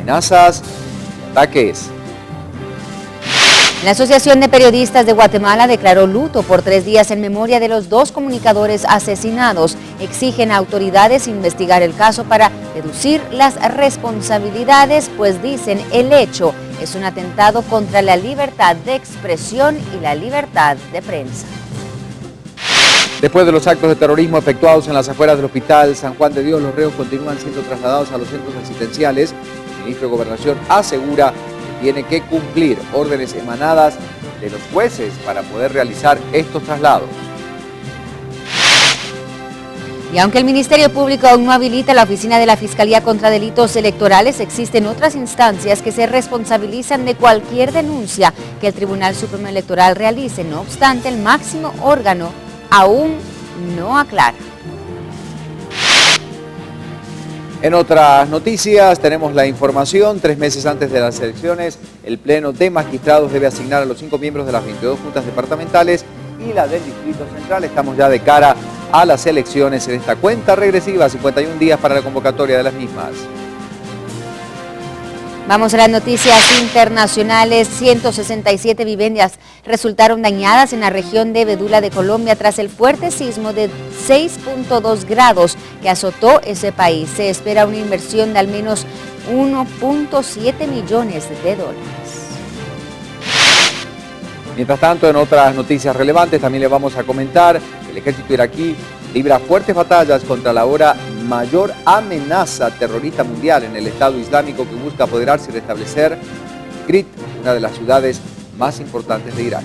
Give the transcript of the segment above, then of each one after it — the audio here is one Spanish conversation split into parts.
amenazas y ataques. La Asociación de Periodistas de Guatemala declaró luto por 3 días en memoria de los 2 comunicadores asesinados. Exigen a autoridades investigar el caso para deducir las responsabilidades, pues dicen el hecho es un atentado contra la libertad de expresión y la libertad de prensa. Después de los actos de terrorismo efectuados en las afueras del Hospital San Juan de Dios, los reos continúan siendo trasladados a los centros asistenciales. El ministro de Gobernación asegura tiene que cumplir órdenes emanadas de los jueces para poder realizar estos traslados. Y aunque el Ministerio Público aún no habilita la oficina de la Fiscalía contra Delitos Electorales, existen otras instancias que se responsabilizan de cualquier denuncia que el Tribunal Supremo Electoral realice. No obstante, el máximo órgano aún no aclara. En otras noticias tenemos la información. 3 meses antes de las elecciones, el Pleno de Magistrados debe asignar a los 5 miembros de las 22 juntas departamentales y la del Distrito Central. Estamos ya de cara a las elecciones en esta cuenta regresiva, 51 días para la convocatoria de las mismas. Vamos a las noticias internacionales. 167 viviendas resultaron dañadas en la región de Vedula de Colombia tras el fuerte sismo de 6.2 grados que azotó ese país. Se espera una inversión de al menos 1.7 millones de dólares. Mientras tanto, en otras noticias relevantes también le vamos a comentar que el ejército iraquí libra fuertes batallas contra la ahora mayor amenaza terrorista mundial en el Estado Islámico, que busca apoderarse y restablecer Tikrit, una de las ciudades más importantes de Irak.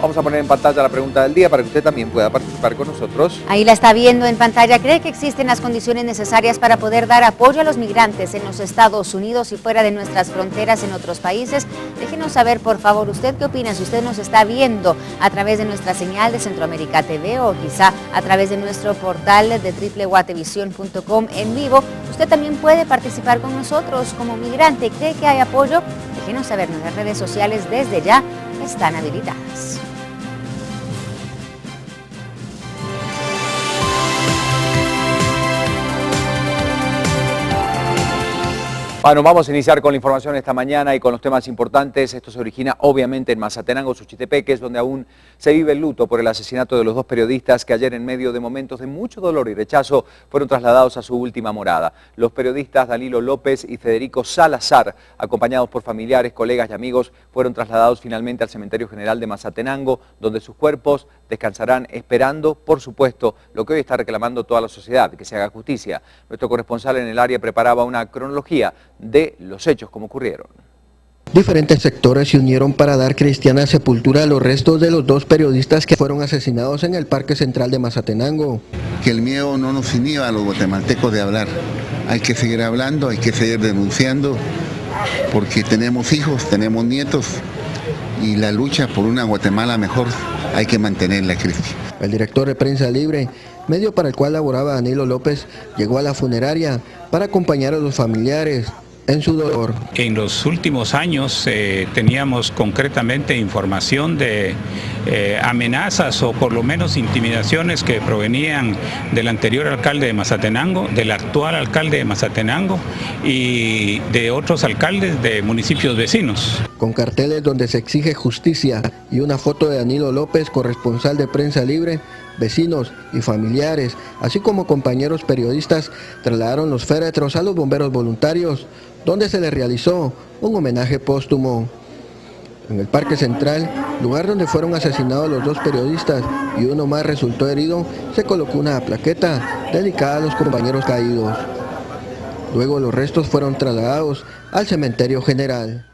Vamos a poner en pantalla la pregunta del día para que usted también pueda participar con nosotros. Ahí la está viendo en pantalla. ¿Cree que existen las condiciones necesarias para poder dar apoyo a los migrantes en los Estados Unidos y fuera de nuestras fronteras en otros países? Déjenos saber, por favor, ¿usted qué opina? Si usted nos está viendo a través de nuestra señal de Centroamérica TV o quizá a través de nuestro portal de www.guatevision.com en vivo, usted también puede participar con nosotros como migrante. ¿Cree que hay apoyo? Déjenos saber. Nuestras redes sociales desde ya están habilitadas. Bueno, vamos a iniciar con la información esta mañana y con los temas importantes. Esto se origina obviamente en Mazatenango, Suchitepeques, donde aún se vive el luto por el asesinato de los 2 periodistas que ayer, en medio de momentos de mucho dolor y rechazo, fueron trasladados a su última morada. Los periodistas Danilo López y Federico Salazar, acompañados por familiares, colegas y amigos, fueron trasladados finalmente al Cementerio General de Mazatenango, donde sus cuerpos descansarán esperando, por supuesto, lo que hoy está reclamando toda la sociedad, que se haga justicia. Nuestro corresponsal en el área preparaba una cronología de los hechos como ocurrieron. Diferentes sectores se unieron para dar cristiana sepultura a los restos de los 2 periodistas que fueron asesinados en el Parque Central de Mazatenango. Que el miedo no nos inhiba a los guatemaltecos de hablar. Hay que seguir hablando, hay que seguir denunciando, porque tenemos hijos, tenemos nietos, y la lucha por una Guatemala mejor hay que mantenerla, Cristi. El director de Prensa Libre, medio para el cual laboraba Danilo López, llegó a la funeraria para acompañar a los familiares en su dolor. En los últimos años teníamos concretamente información de amenazas o por lo menos intimidaciones que provenían del anterior alcalde de Mazatenango, del actual alcalde de Mazatenango y de otros alcaldes de municipios vecinos. Con carteles donde se exige justicia y una foto de Danilo López, corresponsal de Prensa Libre, vecinos y familiares, así como compañeros periodistas, trasladaron los féretros a los bomberos voluntarios, donde se les realizó un homenaje póstumo. En el Parque Central, lugar donde fueron asesinados los 2 periodistas y uno más resultó herido, se colocó una plaqueta dedicada a los compañeros caídos. Luego los restos fueron trasladados al Cementerio General.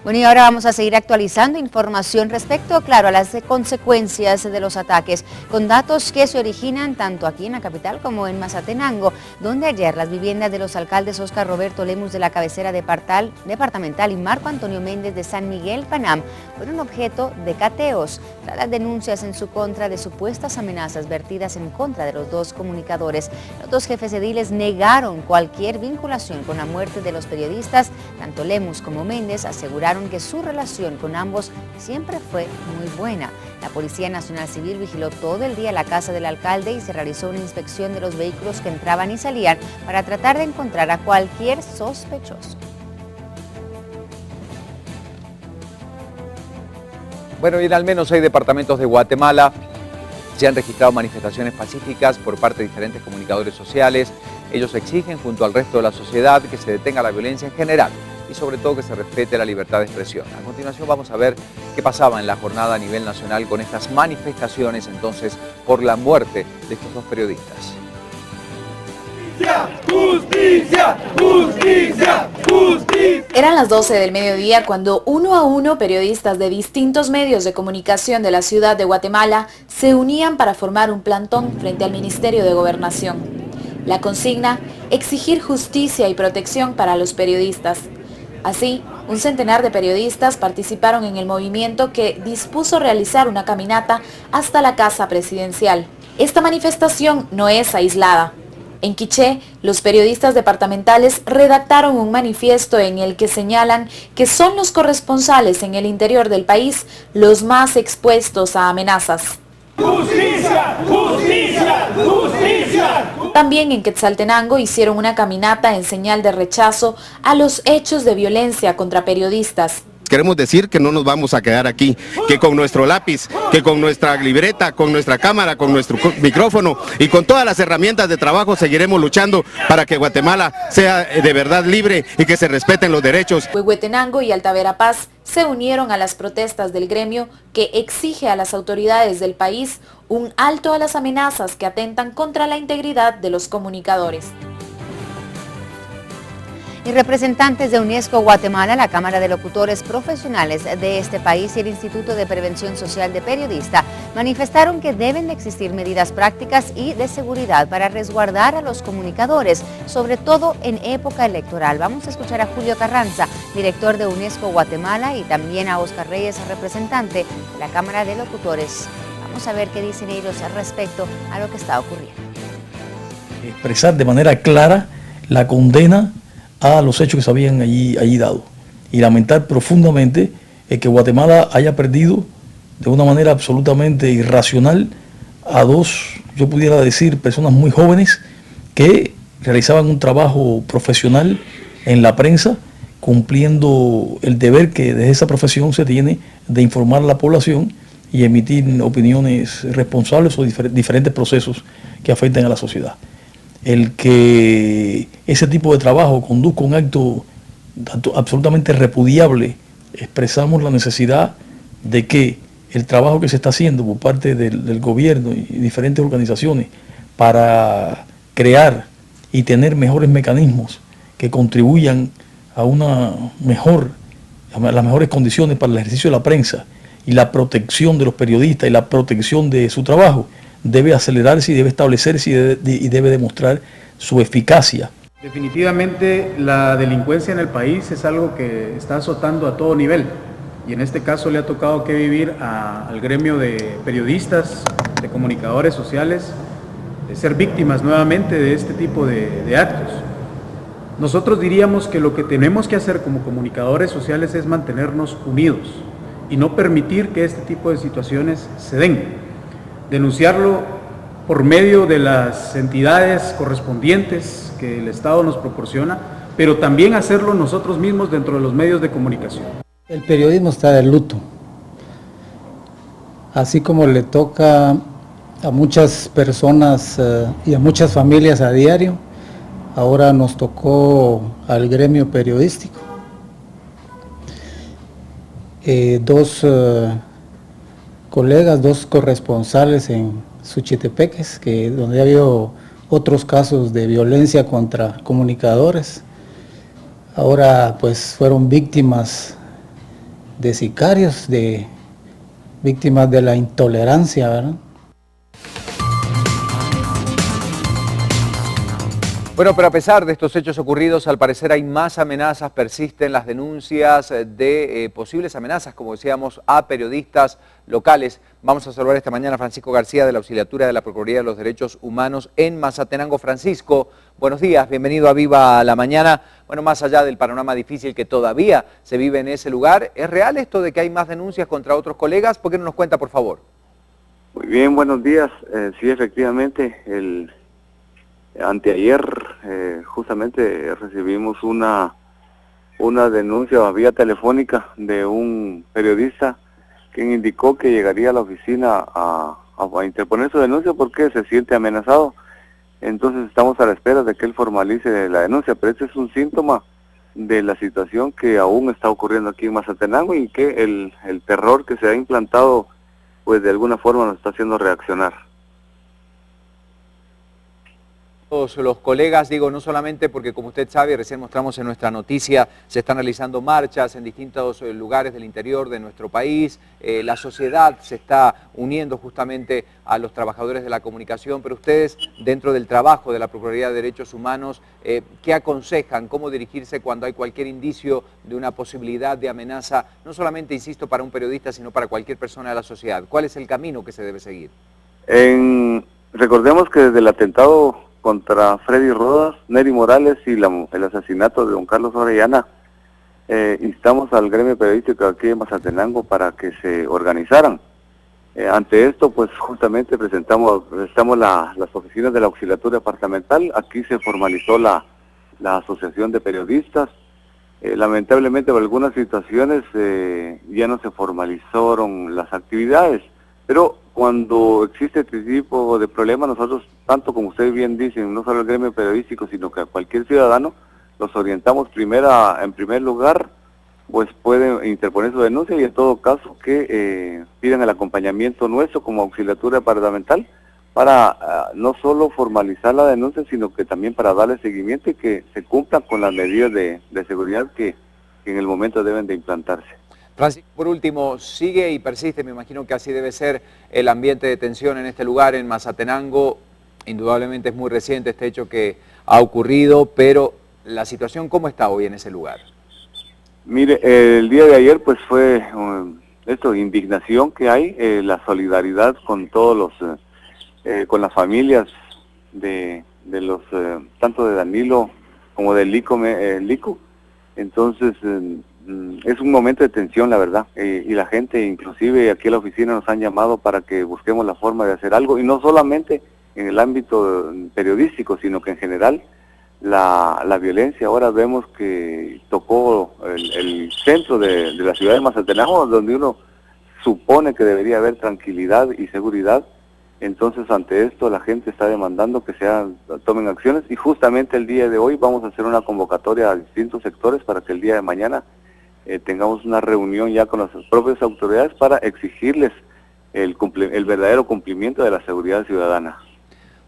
Bueno, y ahora vamos a seguir actualizando información respecto, claro, a las consecuencias de los ataques, con datos que se originan tanto aquí en la capital como en Mazatenango, donde ayer las viviendas de los alcaldes Óscar Roberto Lemus de la cabecera departamental y Marco Antonio Méndez de San Miguel, Panam, fueron objeto de cateos, tras las denuncias en su contra de supuestas amenazas vertidas en contra de los 2 comunicadores. Los 2 jefes ediles negaron cualquier vinculación con la muerte de los periodistas. Tanto Lemus como Méndez aseguraron manifestaron que su relación con ambos siempre fue muy buena. La Policía Nacional Civil vigiló todo el día la casa del alcalde y se realizó una inspección de los vehículos que entraban y salían para tratar de encontrar a cualquier sospechoso. Bueno, y en al menos 6 departamentos de Guatemala se han registrado manifestaciones pacíficas por parte de diferentes comunicadores sociales. Ellos exigen, junto al resto de la sociedad, que se detenga la violencia en general y sobre todo que se respete la libertad de expresión. A continuación vamos a ver qué pasaba en la jornada a nivel nacional con estas manifestaciones entonces por la muerte de estos 2 periodistas. ¡Justicia! ¡Justicia! ¡Justicia! Eran las 12 del mediodía cuando uno a uno periodistas de distintos medios de comunicación de la ciudad de Guatemala se unían para formar un plantón frente al Ministerio de Gobernación. La consigna, exigir justicia y protección para los periodistas. Así, un centenar de periodistas participaron en el movimiento que dispuso realizar una caminata hasta la Casa Presidencial. Esta manifestación no es aislada. En Quiché, los periodistas departamentales redactaron un manifiesto en el que señalan que son los corresponsales en el interior del país los más expuestos a amenazas. ¡Justicia! ¡Justicia! ¡Justicia! También en Quetzaltenango hicieron una caminata en señal de rechazo a los hechos de violencia contra periodistas. Queremos decir que no nos vamos a quedar aquí, que con nuestro lápiz, que con nuestra libreta, con nuestra cámara, con nuestro micrófono y con todas las herramientas de trabajo seguiremos luchando para que Guatemala sea de verdad libre y que se respeten los derechos. Huehuetenango y Alta Verapaz se unieron a las protestas del gremio que exige a las autoridades del país un alto a las amenazas que atentan contra la integridad de los comunicadores. Y representantes de UNESCO Guatemala, la Cámara de Locutores Profesionales de este país y el Instituto de Prevención Social de Periodistas manifestaron que deben de existir medidas prácticas y de seguridad para resguardar a los comunicadores, sobre todo en época electoral. Vamos a escuchar a Julio Carranza, director de UNESCO Guatemala, y también a Oscar Reyes, representante de la Cámara de Locutores. Vamos a ver qué dicen ellos respecto a lo que está ocurriendo. Expresar de manera clara la condena a los hechos que se habían allí dado y lamentar profundamente que Guatemala haya perdido de una manera absolutamente irracional a 2, yo pudiera decir, personas muy jóvenes que realizaban un trabajo profesional en la prensa, cumpliendo el deber que desde esa profesión se tiene de informar a la población y emitir opiniones responsables sobre diferentes procesos que afectan a la sociedad. El que ese tipo de trabajo conduzca un acto absolutamente repudiable, expresamos la necesidad de que el trabajo que se está haciendo por parte del gobierno y diferentes organizaciones para crear y tener mejores mecanismos que contribuyan a las mejores condiciones para el ejercicio de la prensa y la protección de los periodistas y la protección de su trabajo, debe acelerarse y debe establecerse y debe demostrar su eficacia. Definitivamente la delincuencia en el país es algo que está azotando a todo nivel y en este caso le ha tocado que vivir al gremio de periodistas, de comunicadores sociales, de ser víctimas nuevamente de este tipo de actos. Nosotros diríamos que lo que tenemos que hacer como comunicadores sociales es mantenernos unidos y no permitir que este tipo de situaciones se den. Denunciarlo por medio de las entidades correspondientes que el Estado nos proporciona, pero también hacerlo nosotros mismos dentro de los medios de comunicación. El periodismo está de luto, así como le toca a muchas personas y a muchas familias a diario, ahora nos tocó al gremio periodístico. 2 colegas, 2 corresponsales en Suchitepeques, donde ha habido otros casos de violencia contra comunicadores, ahora pues fueron víctimas de sicarios, víctimas de la intolerancia, ¿verdad? Bueno, pero a pesar de estos hechos ocurridos, al parecer hay más amenazas, persisten las denuncias de posibles amenazas, como decíamos, a periodistas locales. Vamos a saludar esta mañana a Francisco García de la Auxiliatura de la Procuraduría de los Derechos Humanos en Mazatenango. Francisco, buenos días, bienvenido a Viva la Mañana. Bueno, más allá del panorama difícil que todavía se vive en ese lugar, ¿es real esto de que hay más denuncias contra otros colegas? ¿Por qué no nos cuenta, por favor? Muy bien, buenos días. Sí, efectivamente, anteayer justamente recibimos una denuncia vía telefónica de un periodista quien indicó que llegaría a la oficina a interponer su denuncia porque se siente amenazado. Entonces estamos a la espera de que él formalice la denuncia, pero este es un síntoma de la situación que aún está ocurriendo aquí en Mazatenango y que el terror que se ha implantado pues de alguna forma nos está haciendo reaccionar. Todos los colegas, digo, no solamente porque, como usted sabe, recién mostramos en nuestra noticia, se están realizando marchas en distintos lugares del interior de nuestro país, la sociedad se está uniendo justamente a los trabajadores de la comunicación, pero ustedes, dentro del trabajo de la Procuraduría de Derechos Humanos, ¿qué aconsejan? ¿Cómo dirigirse cuando hay cualquier indicio de una posibilidad de amenaza, no solamente, insisto, para un periodista, sino para cualquier persona de la sociedad? ¿Cuál es el camino que se debe seguir? Recordemos que desde el atentado contra Freddy Rodas, Nery Morales y el asesinato de don Carlos Orellana, instamos al gremio periodístico aquí en Mazatenango para que se organizaran. Ante esto, pues justamente presentamos las oficinas de la Auxiliatura Departamental. Aquí se formalizó la Asociación de Periodistas. Lamentablemente, por algunas situaciones ya no se formalizaron las actividades, pero cuando existe este tipo de problemas, nosotros, tanto como ustedes bien dicen, no solo el gremio periodístico, sino que a cualquier ciudadano, los orientamos en primer lugar, pues pueden interponer su denuncia y en todo caso que pidan el acompañamiento nuestro como Auxiliatura Departamental para no solo formalizar la denuncia, sino que también para darle seguimiento y que se cumplan con las medidas de seguridad que en el momento deben de implantarse. Francisco, por último, sigue y persiste, me imagino que así debe ser el ambiente de tensión en este lugar, en Mazatenango. Indudablemente es muy reciente este hecho que ha ocurrido, pero la situación, ¿cómo está hoy en ese lugar? Mire, el día de ayer pues fue indignación que hay, la solidaridad con todos con las familias de los, tanto de Danilo como de Lico. Entonces, es un momento de tensión, la verdad, y la gente, inclusive aquí a la oficina, nos han llamado para que busquemos la forma de hacer algo, y no solamente en el ámbito periodístico, sino que en general la violencia ahora vemos que tocó el centro de la ciudad de Mazatenango, donde uno supone que debería haber tranquilidad y seguridad. Entonces, ante esto, la gente está demandando que tomen acciones, y justamente el día de hoy vamos a hacer una convocatoria a distintos sectores para que el día de mañana tengamos una reunión ya con las propias autoridades para exigirles el verdadero cumplimiento de la seguridad ciudadana.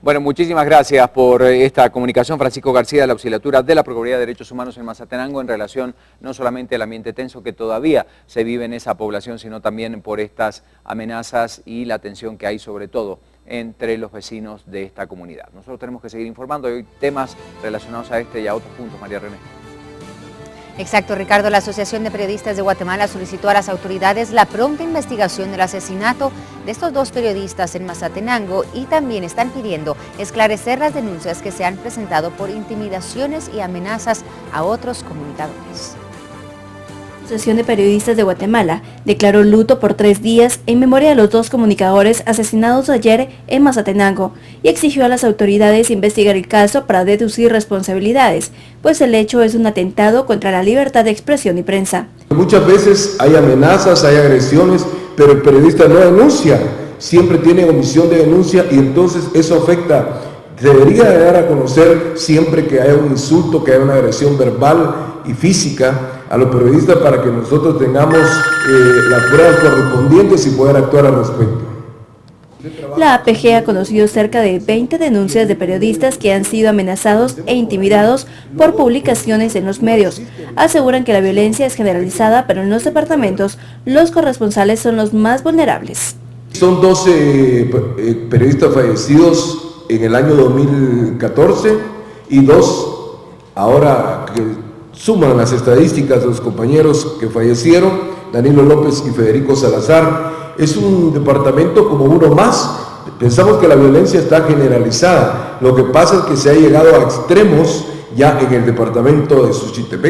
Bueno, muchísimas gracias por esta comunicación. Francisco García, de la Auxiliatura de la Procuraduría de Derechos Humanos en Mazatenango, en relación no solamente al ambiente tenso que todavía se vive en esa población, sino también por estas amenazas y la tensión que hay sobre todo entre los vecinos de esta comunidad. Nosotros tenemos que seguir informando hoy temas relacionados a este y a otros puntos, María René. Exacto, Ricardo. La Asociación de Periodistas de Guatemala solicitó a las autoridades la pronta investigación del asesinato de estos dos periodistas en Mazatenango y también están pidiendo esclarecer las denuncias que se han presentado por intimidaciones y amenazas a otros comunicadores. La Asociación de Periodistas de Guatemala declaró luto por 3 días en memoria de los dos comunicadores asesinados ayer en Mazatenango y exigió a las autoridades investigar el caso para deducir responsabilidades, pues el hecho es un atentado contra la libertad de expresión y prensa. Muchas veces hay amenazas, hay agresiones, pero el periodista no denuncia, siempre tiene omisión de denuncia y entonces eso afecta. Debería dar a conocer siempre que haya un insulto, que haya una agresión verbal y física a los periodistas para que nosotros tengamos las pruebas correspondientes y poder actuar al respecto. La APG ha conocido cerca de 20 denuncias de periodistas que han sido amenazados e intimidados por publicaciones en los medios. Aseguran que la violencia es generalizada, pero en los departamentos los corresponsales son los más vulnerables. Son 12 periodistas fallecidos en el año 2014 y 2, ahora que suman las estadísticas de los compañeros que fallecieron, Danilo López y Federico Salazar, es un departamento como uno más. Pensamos que la violencia está generalizada, lo que pasa es que se ha llegado a extremos ya en el departamento de Suchitepeques.